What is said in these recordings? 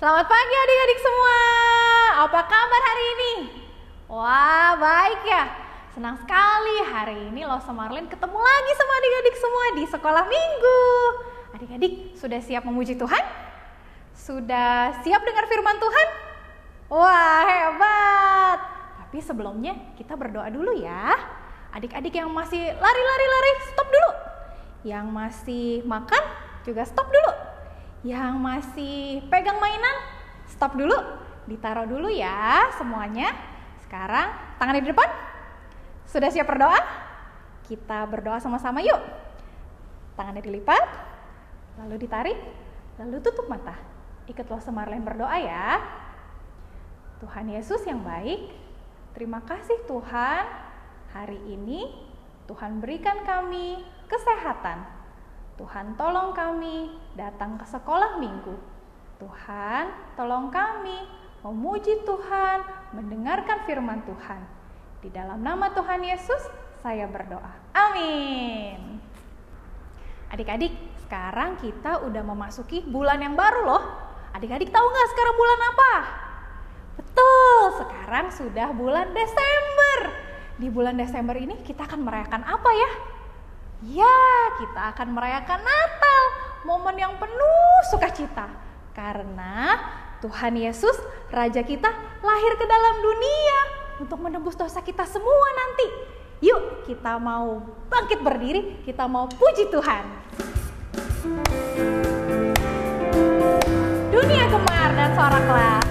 Selamat pagi adik-adik semua. Apa kabar hari ini? Wah, baik ya. Senang sekali hari ini Losa Marlin ketemu lagi sama adik-adik semua di sekolah minggu. Adik-adik sudah siap memuji Tuhan? Sudah siap dengar firman Tuhan? Wah, hebat. Tapi sebelumnya kita berdoa dulu ya. Adik-adik yang masih lari, stop dulu. Yang masih makan juga stop dulu. Yang masih pegang mainan, stop dulu, ditaruh dulu ya semuanya. Sekarang tangan di depan. Sudah siap berdoa? Kita berdoa sama-sama yuk. Tangannya dilipat, lalu ditarik, lalu tutup mata. Ikut Losa Marlin berdoa ya. Tuhan Yesus yang baik, terima kasih Tuhan. Hari ini Tuhan berikan kami kesehatan. Tuhan tolong kami datang ke sekolah minggu. Tuhan tolong kami memuji Tuhan, mendengarkan firman Tuhan. Di dalam nama Tuhan Yesus saya berdoa. Amin. Adik-adik, sekarang kita udah memasuki bulan yang baru loh. Adik-adik tahu nggak sekarang bulan apa? Betul, sekarang sudah bulan Desember. Di bulan Desember ini kita akan merayakan apa ya? Ya, kita akan merayakan Natal, momen yang penuh sukacita. Karena Tuhan Yesus, Raja kita, lahir ke dalam dunia untuk menebus dosa kita semua nanti. Yuk, kita mau bangkit berdiri, kita mau puji Tuhan. Dunia gemar dan soraklah.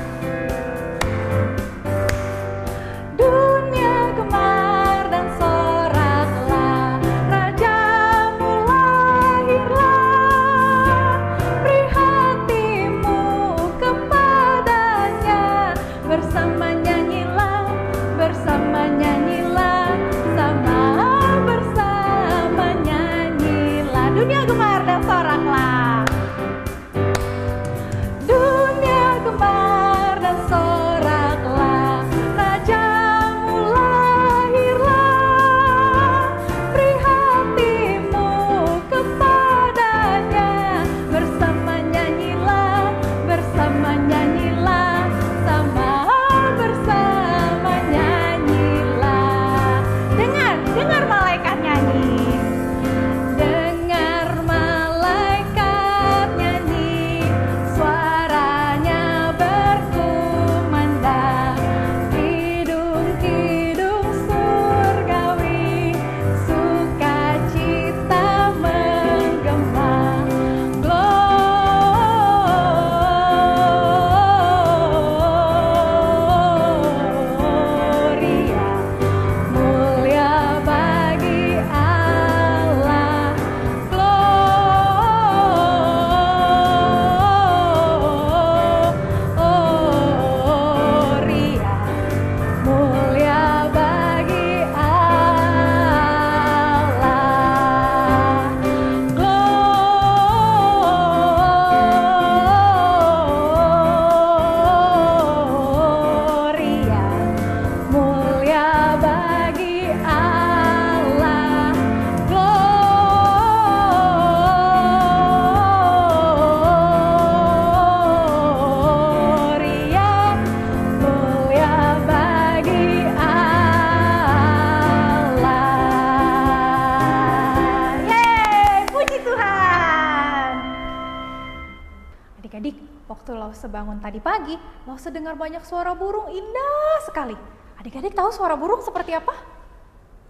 Bangun tadi pagi, Losa dengar banyak suara burung indah sekali. Adik-adik tahu suara burung seperti apa?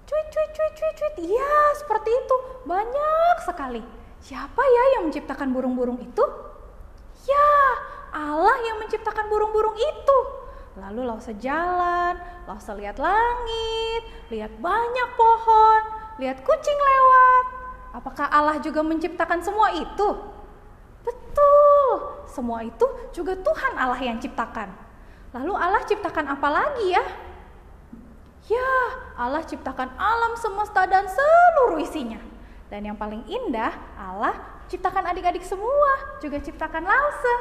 Cuit, cuit, cuit, cuit, cuit. Iya, seperti itu. Banyak sekali. Siapa ya yang menciptakan burung-burung itu? Ya, Allah yang menciptakan burung-burung itu. Lalu Losa jalan, Losa lihat langit, lihat banyak pohon, lihat kucing lewat. Apakah Allah juga menciptakan semua itu? Betul, semua itu juga Tuhan Allah yang ciptakan. Lalu Allah ciptakan apa lagi ya? Ya, Allah ciptakan alam semesta dan seluruh isinya. Dan yang paling indah, Allah ciptakan adik-adik semua, juga ciptakan Losa.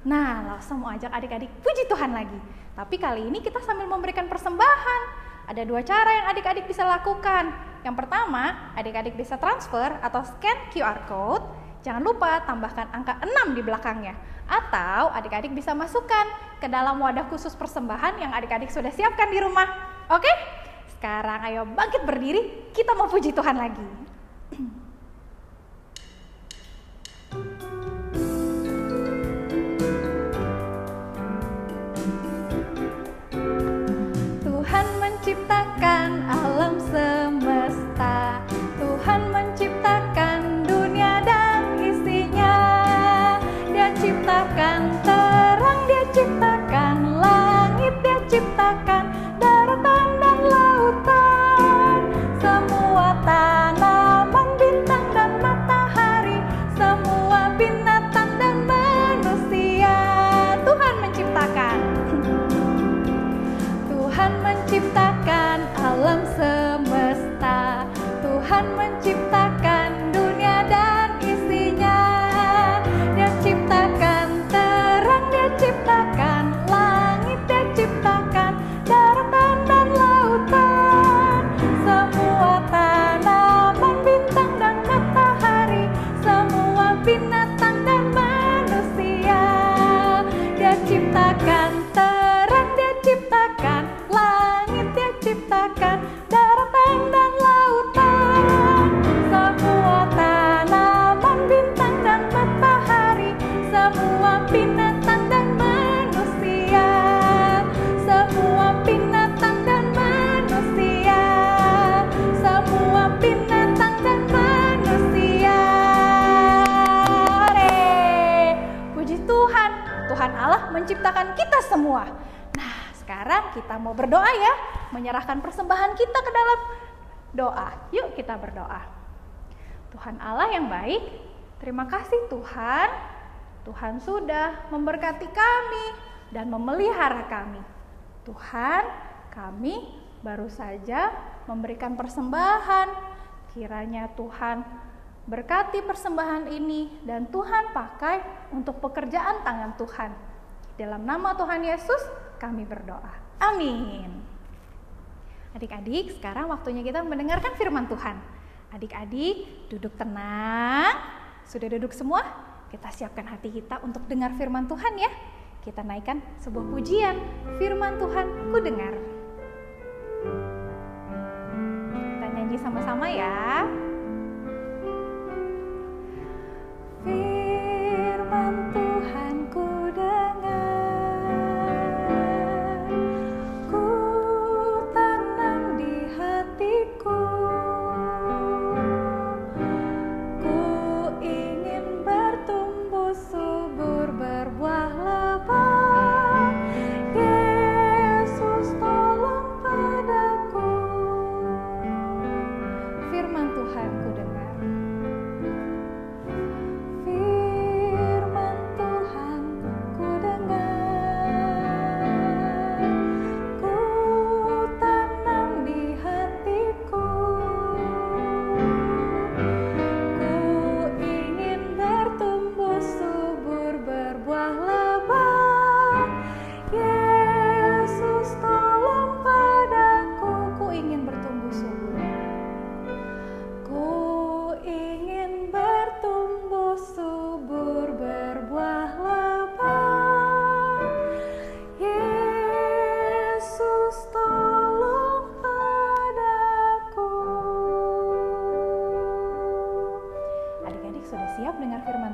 Nah, Losa mau ajak adik-adik puji Tuhan lagi. Tapi kali ini kita sambil memberikan persembahan. Ada dua cara yang adik-adik bisa lakukan. Yang pertama, adik-adik bisa transfer atau scan QR code. Jangan lupa tambahkan angka 6 di belakangnya. Atau adik-adik bisa masukkan ke dalam wadah khusus persembahan yang adik-adik sudah siapkan di rumah. Oke? Sekarang ayo bangkit berdiri, kita mau puji Tuhan lagi. Tuhan menciptakan alam semesta, Tuhan menciptakan dunia dan isinya. Dia ciptakan terang, dia ciptakan langit, dia ciptakan daratan dan lautan. Semua tanaman, bintang dan matahari, semua binatang dan manusia. Tuhan menciptakan. Tuhan menciptakan alam semesta, Tuhan menciptakan dunia dan isinya. Dia ciptakan terang, dia ciptakan langit, dia ciptakan daratan dan lautan. Semua tanaman, bintang dan matahari, semua binatang dan manusia. Dia ciptakan terang, dia ciptakan langit, dia ciptakan daratan dan lautan. Semua tanaman, bintang dan matahari, semua binatang dan manusia. Semua binatang dan manusia. Semua binatang dan manusia. Puji Tuhan, Tuhan Allah menciptakan kita semua. Nah, sekarang kita mau berdoa ya, menyerahkan persembahan kita ke dalam doa. Yuk kita berdoa. Tuhan Allah yang baik, terima kasih Tuhan. Tuhan sudah memberkati kami dan memelihara kami. Tuhan, kami baru saja memberikan persembahan. Kiranya Tuhan berkati persembahan ini dan Tuhan pakai untuk pekerjaan tangan Tuhan. Dalam nama Tuhan Yesus kami berdoa. Amin. Adik-adik, sekarang waktunya kita mendengarkan firman Tuhan. Adik-adik, duduk tenang. Sudah duduk semua? Kita siapkan hati kita untuk dengar firman Tuhan ya. Kita naikkan sebuah pujian. Firman Tuhan, ku dengar. Kita nyanyi sama-sama ya. Firman Tuhan ku dengar, ku tanam di hatiku, ku ingin bertumbuh subur berbuah lebat. Yesus tolong padaku. Firman Tuhan ku dengar.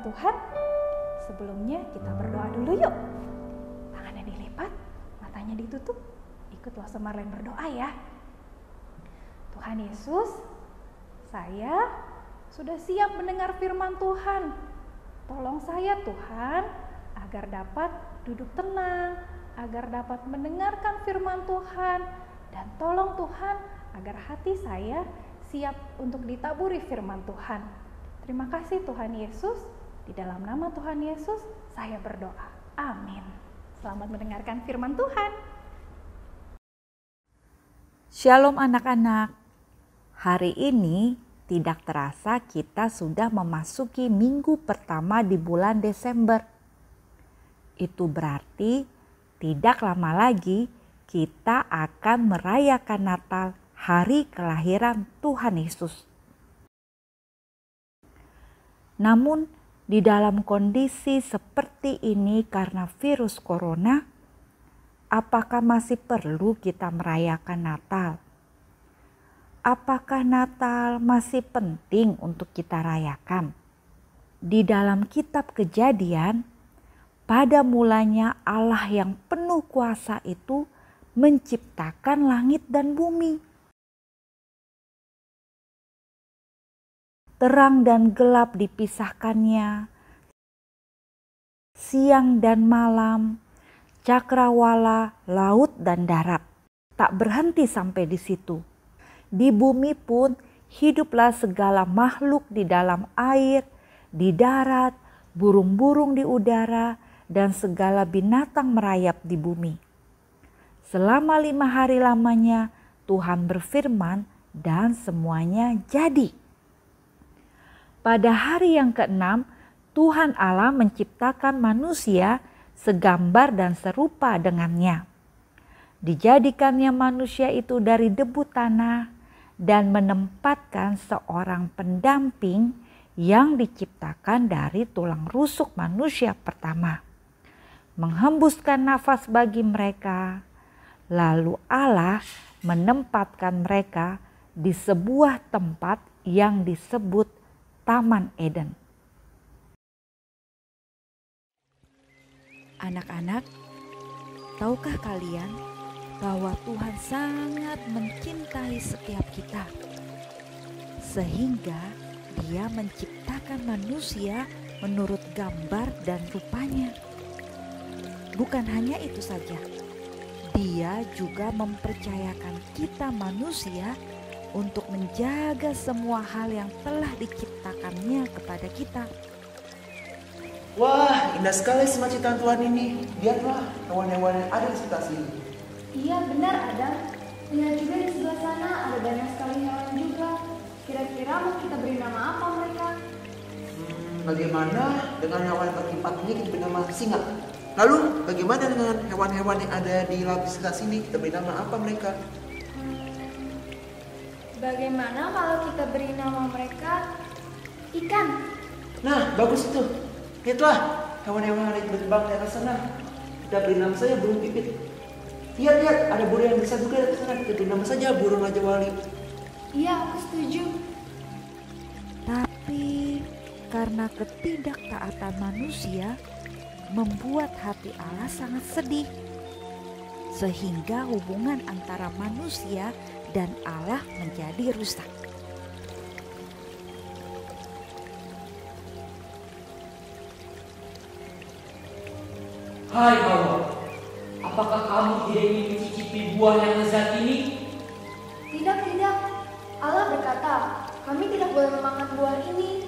Tuhan, sebelumnya kita berdoa dulu yuk. Tangannya dilipat, matanya ditutup. Ikutlah Semarlen berdoa ya. Tuhan Yesus, saya sudah siap mendengar firman Tuhan. Tolong saya Tuhan, agar dapat duduk tenang, agar dapat mendengarkan firman Tuhan. Dan tolong Tuhan, agar hati saya siap untuk ditaburi firman Tuhan. Terima kasih Tuhan Yesus. Di dalam nama Tuhan Yesus, saya berdoa. Amin. Selamat mendengarkan firman Tuhan. Shalom anak-anak. Hari ini tidak terasa kita sudah memasuki minggu pertama di bulan Desember. Itu berarti tidak lama lagi kita akan merayakan Natal, hari kelahiran Tuhan Yesus. Namun di dalam kondisi seperti ini karena virus corona, apakah masih perlu kita merayakan Natal? Apakah Natal masih penting untuk kita rayakan? Di dalam kitab Kejadian, pada mulanya Allah yang penuh kuasa itu menciptakan langit dan bumi. Terang dan gelap dipisahkannya, siang dan malam, cakrawala, laut dan darat. Tak berhenti sampai di situ. Di bumi pun hiduplah segala makhluk di dalam air, di darat, burung-burung di udara, dan segala binatang merayap di bumi. Selama 5 hari lamanya Tuhan berfirman dan semuanya jadi. Pada hari yang ke-6, Tuhan Allah menciptakan manusia segambar dan serupa dengannya. Dijadikannya manusia itu dari debu tanah dan menempatkan seorang pendamping yang diciptakan dari tulang rusuk manusia pertama. Menghembuskan nafas bagi mereka, lalu Allah menempatkan mereka di sebuah tempat yang disebut Taman Eden. Anak-anak, tahukah kalian bahwa Tuhan sangat mencintai setiap kita, sehingga Dia menciptakan manusia menurut gambar dan rupanya. Bukan hanya itu saja, Dia juga mempercayakan kita manusia untuk menjaga semua hal yang telah diciptakannya kepada kita. Wah, indah sekali semua ciptaan Tuhan ini. Lihatlah hewan-hewan yang ada di sekitar sini. Iya benar Adam. Lihat juga di sebelah sana ada banyak sekali hewan juga. Kira-kira mau kita beri nama apa mereka? Bagaimana dengan hewan yang berempat ini kita beri nama singa? Lalu bagaimana dengan hewan-hewan yang ada di laut di sekitar sini? Kita beri nama apa mereka? Bagaimana kalau kita beri nama mereka ikan? Nah, bagus itu. Lihatlah hewan-hewan yang ada terbang di atas sana. Kita beri nama saja burung pipit. Lihat, ada burung yang besar juga di atas sana. Kita beri nama saja burung Raja Wali. Iya, aku setuju. Tapi karena ketidaktaatan manusia membuat hati Allah sangat sedih, sehingga hubungan antara manusia dan Allah menjadi rusak. Hai Hawa, apakah kamu tidak ingin mencicipi buah yang lezat ini? Tidak. Allah berkata, kami tidak boleh memakan buah ini.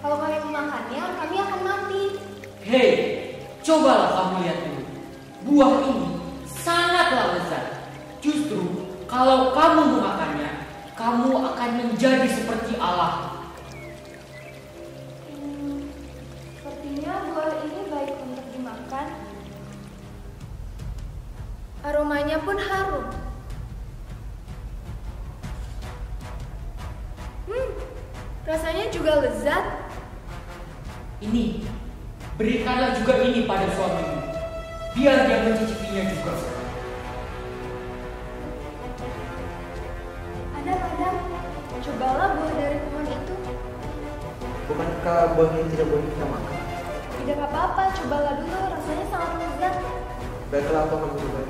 Kalau kami memakannya, kami akan mati. Hei, cobalah kamu lihat dulu. Buah ini sangatlah lezat. Justru kalau kamu memakannya, kamu akan menjadi seperti Allah. Sepertinya buah ini baik untuk dimakan. Aromanya pun harum. Rasanya juga lezat. Ini, berikanlah juga ini pada suamimu, biar dia mencicipinya juga. Adam, cobalah buah dari pohon itu. Bukankah buah ini tidak boleh kita makan? Tidak apa-apa, cobalah dulu, rasanya sangat lezat. Baiklah, apa kamu coba?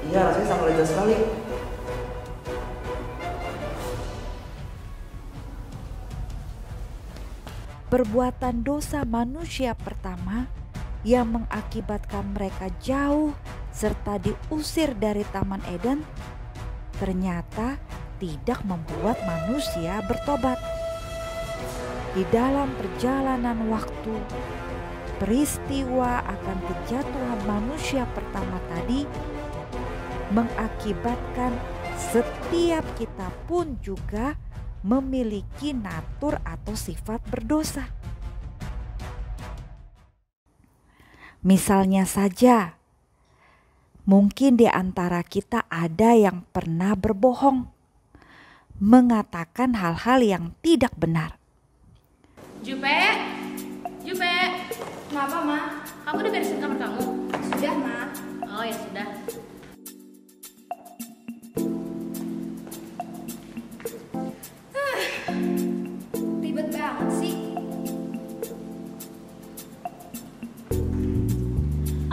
Iya, rasanya sangat lezat sekali. Perbuatan dosa manusia pertama yang mengakibatkan mereka jauh serta diusir dari Taman Eden ternyata tidak membuat manusia bertobat. Di dalam perjalanan waktu, peristiwa akan kejatuhan manusia pertama tadi mengakibatkan setiap kita pun juga memiliki natur atau sifat berdosa. Misalnya saja, mungkin di antara kita ada yang pernah berbohong, mengatakan hal-hal yang tidak benar. Jupe, Jupe, Kenapa, Ma? kamu udah beresin kamar kamu? Sudah, Ma. Oh ya sudah. Ribet banget sih.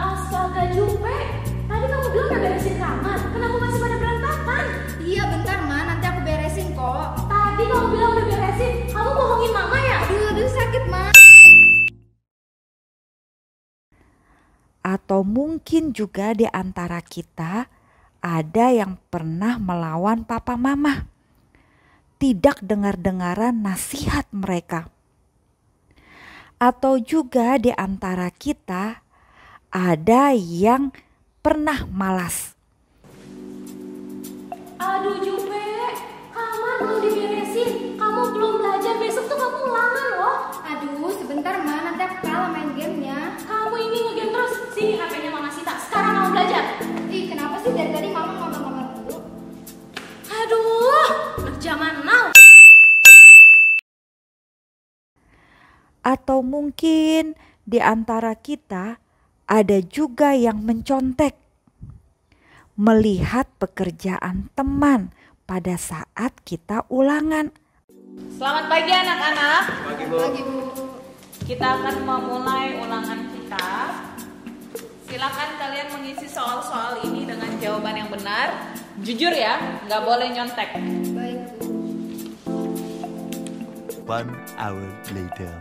Astaga Jupe, tadi kamu bilang udah beresin kamar, kenapa masih pada berantakan? Iya, bentar, Ma. Nanti aku beresin kok. Tadi kamu bilang udah beresin, kamu bohongin mama ya? Aduh, sakit, Ma. Atau mungkin juga di antara kita ada yang pernah melawan papa mama, tidak dengar-dengaran nasihat mereka. Atau juga di antara kita ada yang pernah malas. Aduh Jupe, kamar belum diberesin, kamu belum belajar, besok tuh kamu ulangan loh. Aduh, sebentar, Ma. Nanti aku kalah main gamenya. Kamu ini ngegame terus, sini HP-nya Mama Sita, sekarang kamu belajar. Ih, kenapa sih dari tadi Mama ngomong-ngomong dulu? Aduh, anak zaman now. Atau mungkin di antara kita ada juga yang mencontek, melihat pekerjaan teman pada saat kita ulangan. Selamat pagi anak-anak. Pagi, Bu. Lagi, Bu. Kita akan memulai ulangan kita. Silakan kalian mengisi soal-soal ini dengan jawaban yang benar. Jujur ya, nggak boleh nyontek. Baik, Bu. 1 hour later.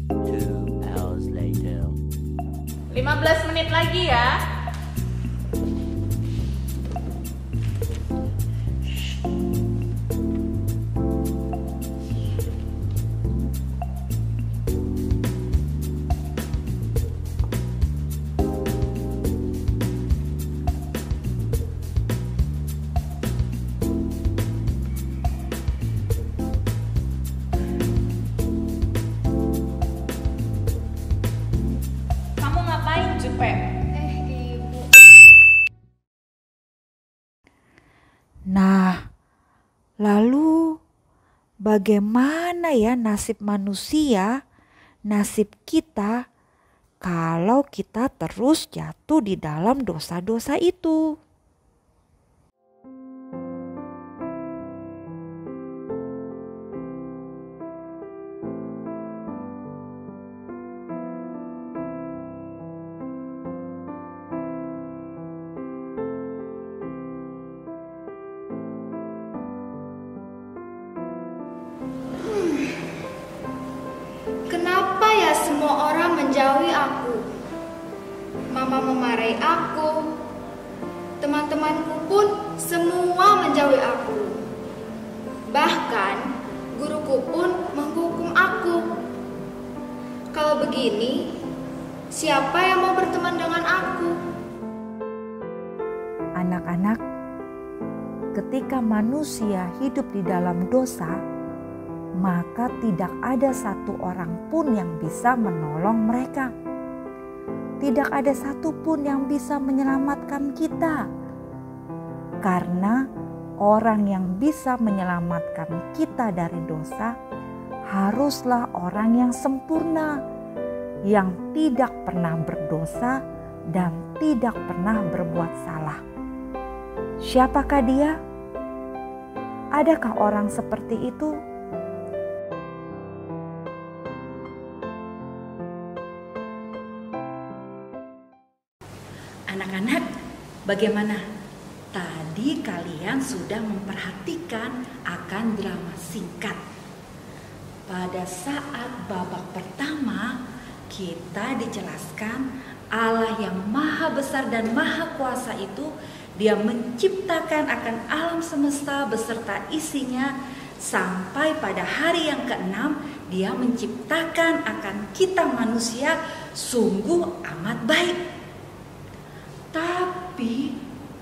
2 hours later. 15 menit lagi ya. Kamu ngapain, Jupe? Ibu. Nah, lalu bagaimana ya nasib manusia, nasib kita kalau kita terus jatuh di dalam dosa-dosa itu? Kenapa ya semua orang menjauhi aku? Mama memarahi aku. Teman-temanku pun semua menjauhi aku. Bahkan guruku pun menghukum aku. Kalau begini, siapa yang mau berteman dengan aku? Anak-anak, ketika manusia hidup di dalam dosa, maka tidak ada satu orang pun yang bisa menolong mereka. Tidak ada satu pun yang bisa menyelamatkan kita. Karena orang yang bisa menyelamatkan kita dari dosa haruslah orang yang sempurna, yang tidak pernah berdosa dan tidak pernah berbuat salah. Siapakah dia? Adakah orang seperti itu? Anak-anak, bagaimana? Tadi kalian sudah memperhatikan akan drama singkat. Pada saat babak pertama, kita dijelaskan Allah yang maha besar dan maha kuasa itu, Dia menciptakan akan alam semesta beserta isinya, sampai pada hari yang ke-6 Dia menciptakan akan kita manusia sungguh amat baik. Tapi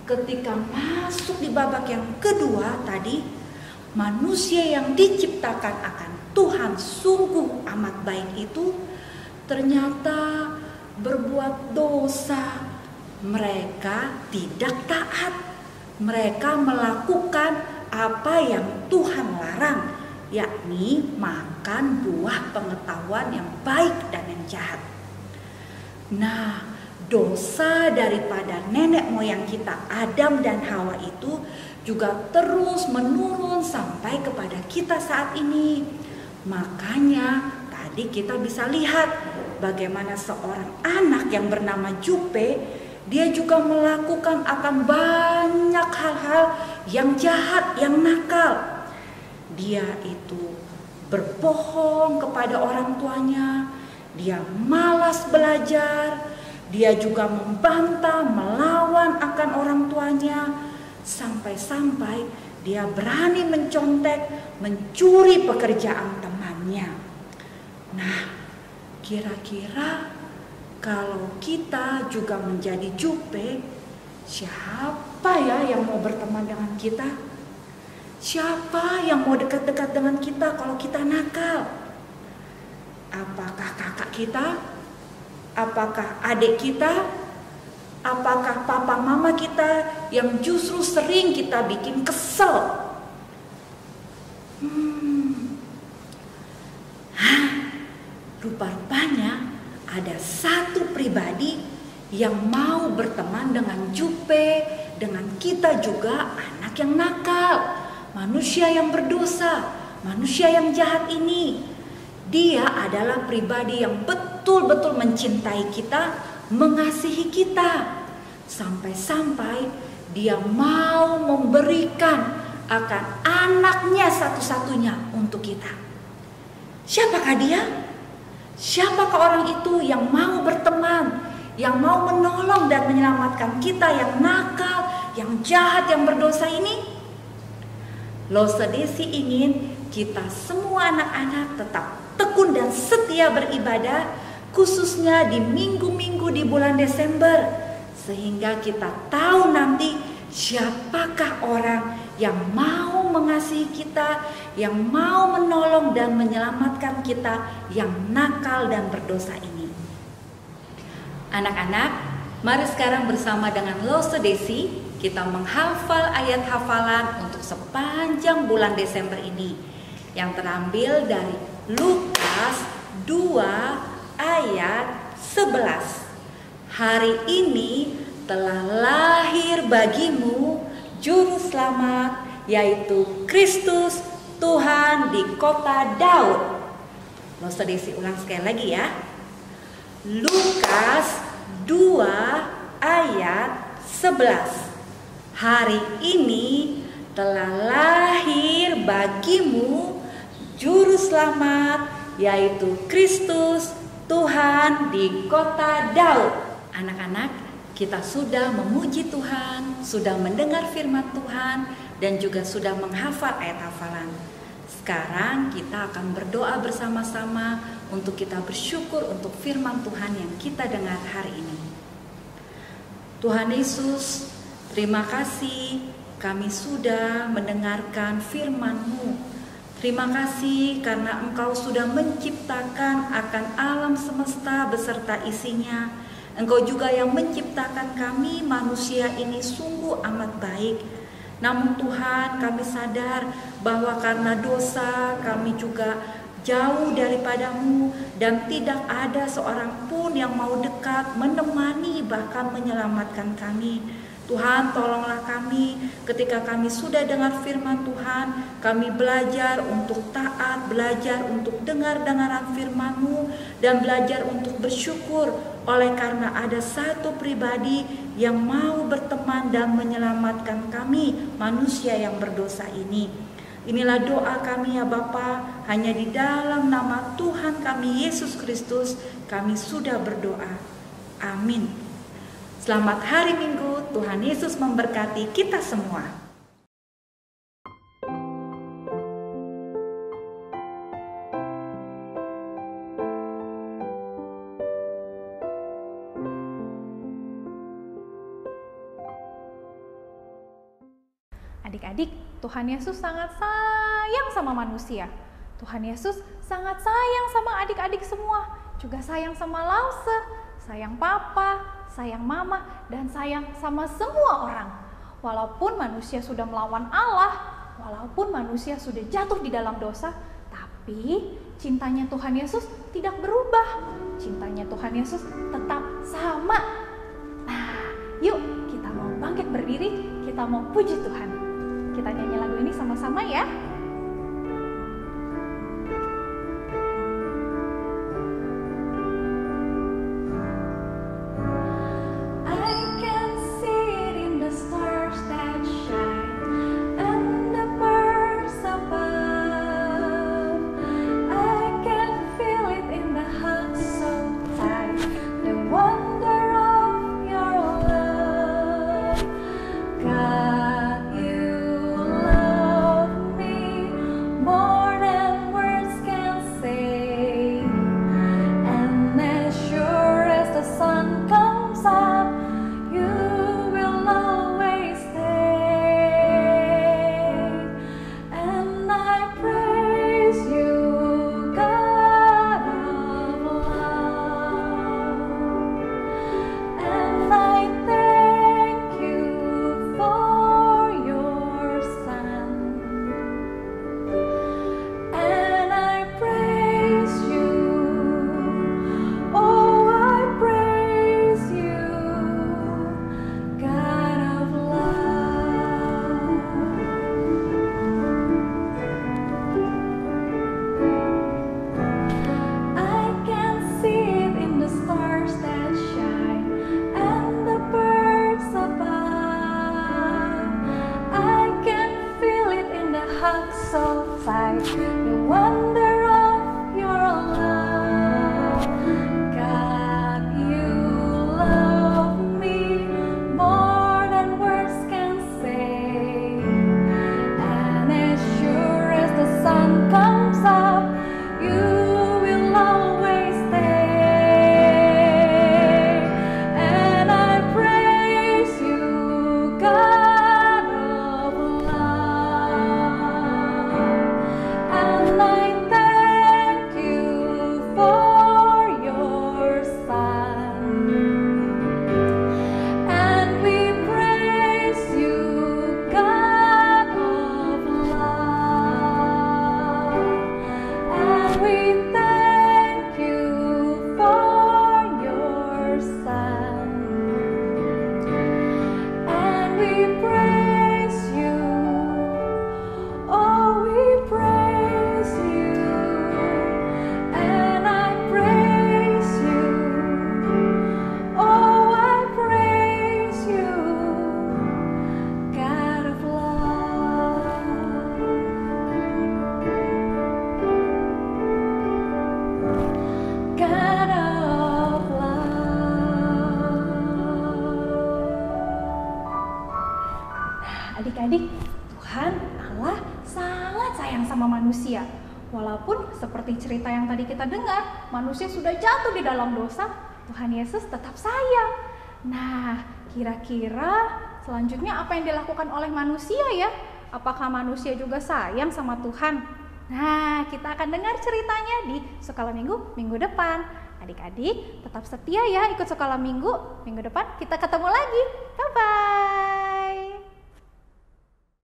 ketika masuk di babak yang kedua tadi, manusia yang diciptakan akan Tuhan sungguh amat baik itu ternyata berbuat dosa. Mereka tidak taat. Mereka melakukan apa yang Tuhan larang, yakni makan buah pengetahuan yang baik dan yang jahat. Nah, dosa daripada nenek moyang kita Adam dan Hawa itu juga terus menurun sampai kepada kita saat ini. Makanya tadi kita bisa lihat bagaimana seorang anak yang bernama Jupe, dia juga melakukan akan banyak hal-hal yang jahat, yang nakal. Dia itu berbohong kepada orang tuanya, dia malas belajar, dia juga membantah, melawan akan orang tuanya, sampai-sampai dia berani mencontek, mencuri pekerjaan temannya. Nah, kira-kira kalau kita juga menjadi Jupe, siapa ya yang mau berteman dengan kita? Siapa yang mau dekat-dekat dengan kita kalau kita nakal? Apakah kakak kita? Apakah adik kita? Apakah papa mama kita yang justru sering kita bikin kesel? Rupa-rupanya ada satu pribadi yang mau berteman dengan Jupe, dengan kita juga anak yang nakal, manusia yang berdosa, manusia yang jahat ini. Dia adalah pribadi yang betul-betul mencintai kita, mengasihi kita, sampai-sampai dia mau memberikan akan anaknya satu-satunya untuk kita. Siapakah dia? Siapakah orang itu yang mau berteman, yang mau menolong dan menyelamatkan kita yang nakal, yang jahat, yang berdosa ini? Lose Desi ingin kita semua anak-anak tetap tekun dan setia beribadah, khususnya di minggu-minggu di bulan Desember, sehingga kita tahu nanti siapakah orang yang mau mengasihi kita, yang mau menolong dan menyelamatkan kita yang nakal dan berdosa ini. Anak-anak, mari sekarang bersama dengan Lose Desi kita menghafal ayat hafalan untuk sepanjang bulan Desember ini, yang terambil dari Lukas 2 ayat 11. Hari ini telah lahir bagimu Juru Selamat, yaitu Kristus Tuhan di kota Daud. Lose Desi ulang sekali lagi ya. Lukas 2 ayat 11. Hari ini telah lahir bagimu Juru Selamat, yaitu Kristus Tuhan di kota Daud. Anak-anak, kita sudah memuji Tuhan, sudah mendengar firman Tuhan, dan juga sudah menghafal ayat hafalan. Sekarang kita akan berdoa bersama-sama untuk kita bersyukur untuk firman Tuhan yang kita dengar hari ini. Tuhan Yesus, terima kasih kami sudah mendengarkan firman-Mu. Terima kasih karena Engkau sudah menciptakan akan alam semesta beserta isinya. Engkau juga yang menciptakan kami manusia ini sungguh amat baik. Namun Tuhan, kami sadar bahwa karena dosa kami juga jauh daripada-Mu, dan tidak ada seorang pun yang mau dekat, menemani, bahkan menyelamatkan kami. Tuhan, tolonglah kami ketika kami sudah dengar firman Tuhan, kami belajar untuk taat, belajar untuk dengar-dengaran firman-Mu, dan belajar untuk bersyukur oleh karena ada satu pribadi yang mau berteman dan menyelamatkan kami, manusia yang berdosa ini. Inilah doa kami ya Bapa, hanya di dalam nama Tuhan kami Yesus Kristus kami sudah berdoa. Amin. Selamat hari Minggu, Tuhan Yesus memberkati kita semua. Adik-adik, Tuhan Yesus sangat sayang sama manusia. Tuhan Yesus sangat sayang sama adik-adik semua, juga sayang sama Lause, sayang Papa, sayang Mama, dan sayang sama semua orang. walaupun manusia sudah melawan Allah, walaupun manusia sudah jatuh di dalam dosa, tapi cintanya Tuhan Yesus tidak berubah. Cintanya Tuhan Yesus tetap sama. Nah, yuk kita mau bangkit berdiri, kita mau puji Tuhan. Kita nyanyi lagu ini sama-sama ya. Adik-adik, Tuhan Allah sangat sayang sama manusia. Walaupun seperti cerita yang tadi kita dengar, manusia sudah jatuh di dalam dosa, Tuhan Yesus tetap sayang. Nah, kira-kira selanjutnya apa yang dilakukan oleh manusia ya? Apakah manusia juga sayang sama Tuhan? Nah, kita akan dengar ceritanya di Sekolah Minggu minggu depan. Adik-adik tetap setia ya ikut Sekolah Minggu. Minggu depan kita ketemu lagi. Bye-bye.